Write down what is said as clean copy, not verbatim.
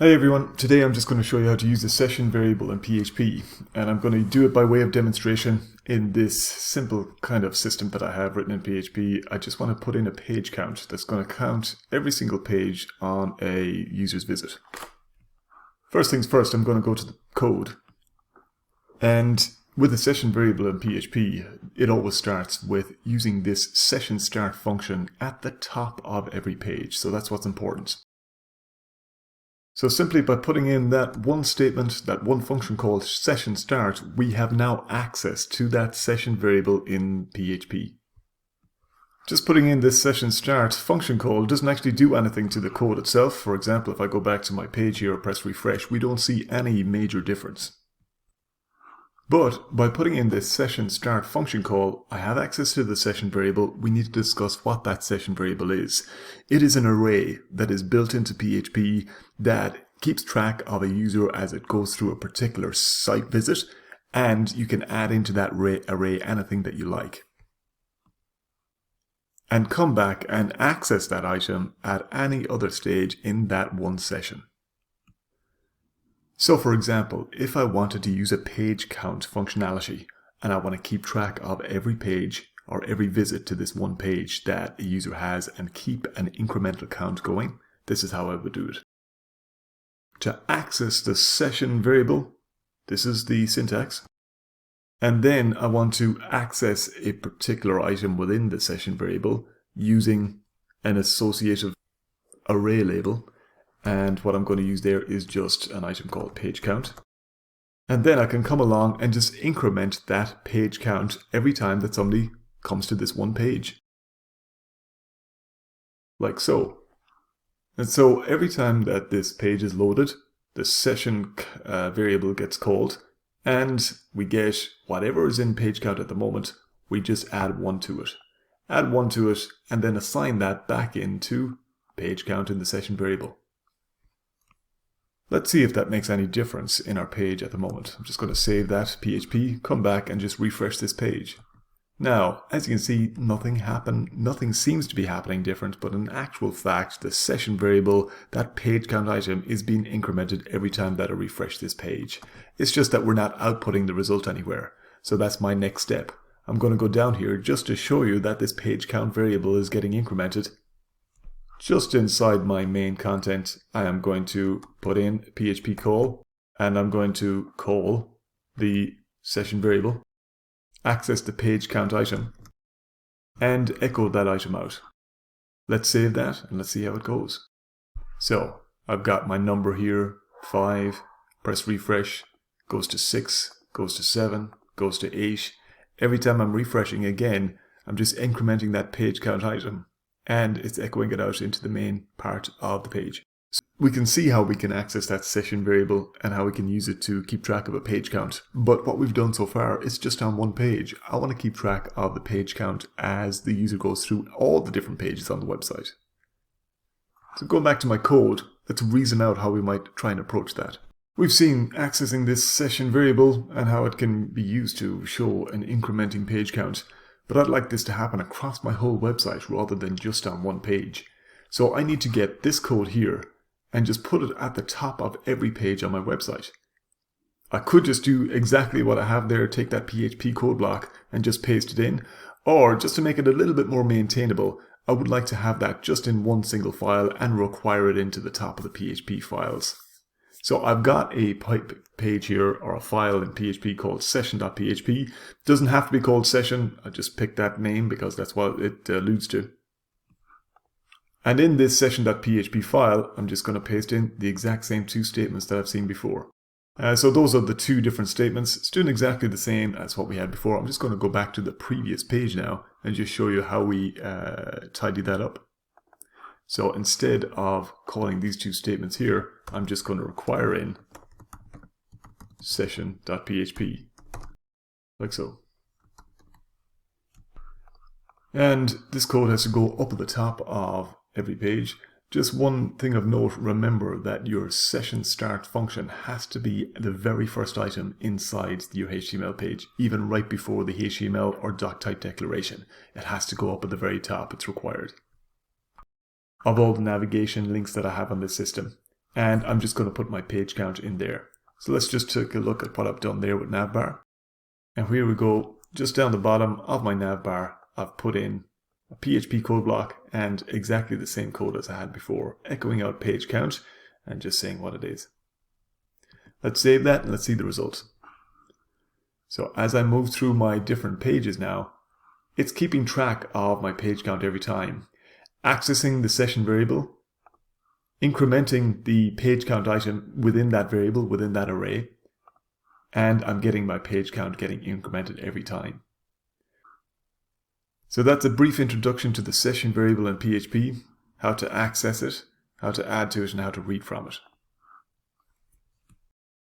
Hey everyone, today I'm just going to show you how to use the session variable in PHP, and I'm going to do it by way of demonstration in this simple kind of system that I have written in PHP. I just want to put in a page count that's going to count every single page on a user's visit. First things first, I'm going to go to the code, and with the session variable in PHP, it always starts with using this session start function at the top of every page, so that's what's important. So simply by putting in that one statement, that one function called session start, we have now access to that session variable in PHP. Just putting in this session start function call doesn't actually do anything to the code itself. For example, if I go back to my page here or press refresh, we don't see any major difference. But by putting in this session start function call, I have access to the session variable. We need to discuss what that session variable is. It is an array that is built into PHP that keeps track of a user as it goes through a particular site visit, and you can add into that array anything that you like. And come back and access that item at any other stage in that one session. So for example, if I wanted to use a page count functionality and I want to keep track of every page or every visit to this one page that a user has and keep an incremental count going, this is how I would do it. To access the session variable, this is the syntax. And then I want to access a particular item within the session variable using an associative array label. And what I'm going to use there is just an item called page count. And then I can come along and just increment that page count every time that somebody comes to this one page. Like so. And so every time that this page is loaded, the session variable gets called, and we get whatever is in page count at the moment, we just add one to it. Add one to it, and then assign that back into page count in the session variable. Let's see if that makes any difference in our page at the moment. I'm just going to save that PHP, come back and just refresh this page. Now, as you can see, nothing seems to be happening different, but in actual fact, the session variable, that page count item, is being incremented every time that I refresh this page. It's just that we're not outputting the result anywhere. So that's my next step. I'm going to go down here just to show you that this page count variable is getting incremented. Just inside my main content, I am going to put in PHP call, and I'm going to call the session variable, access the page count item, and echo that item out. Let's save that and let's see how it goes. So I've got my number here, 5, press refresh, goes to 6, goes to 7, goes to 8. Every time I'm refreshing again, I'm just incrementing that page count item, and it's echoing it out into the main part of the page. So we can see how we can access that session variable and how we can use it to keep track of a page count. But what we've done so far is just on one page. I want to keep track of the page count as the user goes through all the different pages on the website. So going back to my code, let's reason out how we might try and approach that. We've seen accessing this session variable and how it can be used to show an incrementing page count. But I'd like this to happen across my whole website rather than just on one page. So I need to get this code here and just put it at the top of every page on my website. I could just do exactly what I have there, take that PHP code block and just paste it in. Or just to make it a little bit more maintainable, I would like to have that just in one single file and require it into the top of the PHP files. So I've got a page here or a file in PHP called session.php. Doesn't have to be called session. I just picked that name because that's what it alludes to. And in this session.php file, I'm just going to paste in the exact same two statements that I've seen before. So those are the two different statements. It's doing exactly the same as what we had before. I'm just going to go back to the previous page now and just show you how we tidy that up. So instead of calling these two statements here, I'm just going to require in session.php, like so. And this code has to go up at the top of every page. Just one thing of note, remember that your session start function has to be the very first item inside your HTML page, even right before the HTML or doc type declaration. It has to go up at the very top, it's required of all the navigation links that I have on this system. and I'm just going to put my page count in there. So let's just take a look at what I've done there with navbar. And here we go, just down the bottom of my navbar, I've put in a PHP code block and exactly the same code as I had before, echoing out page count and just saying what it is. Let's save that and let's see the results. So as I move through my different pages now, it's keeping track of my page count every time, accessing the session variable, incrementing the page count item within that variable, within that array, and I'm getting my page count getting incremented every time. So that's a brief introduction to the session variable in PHP, how to access it, how to add to it, and how to read from it.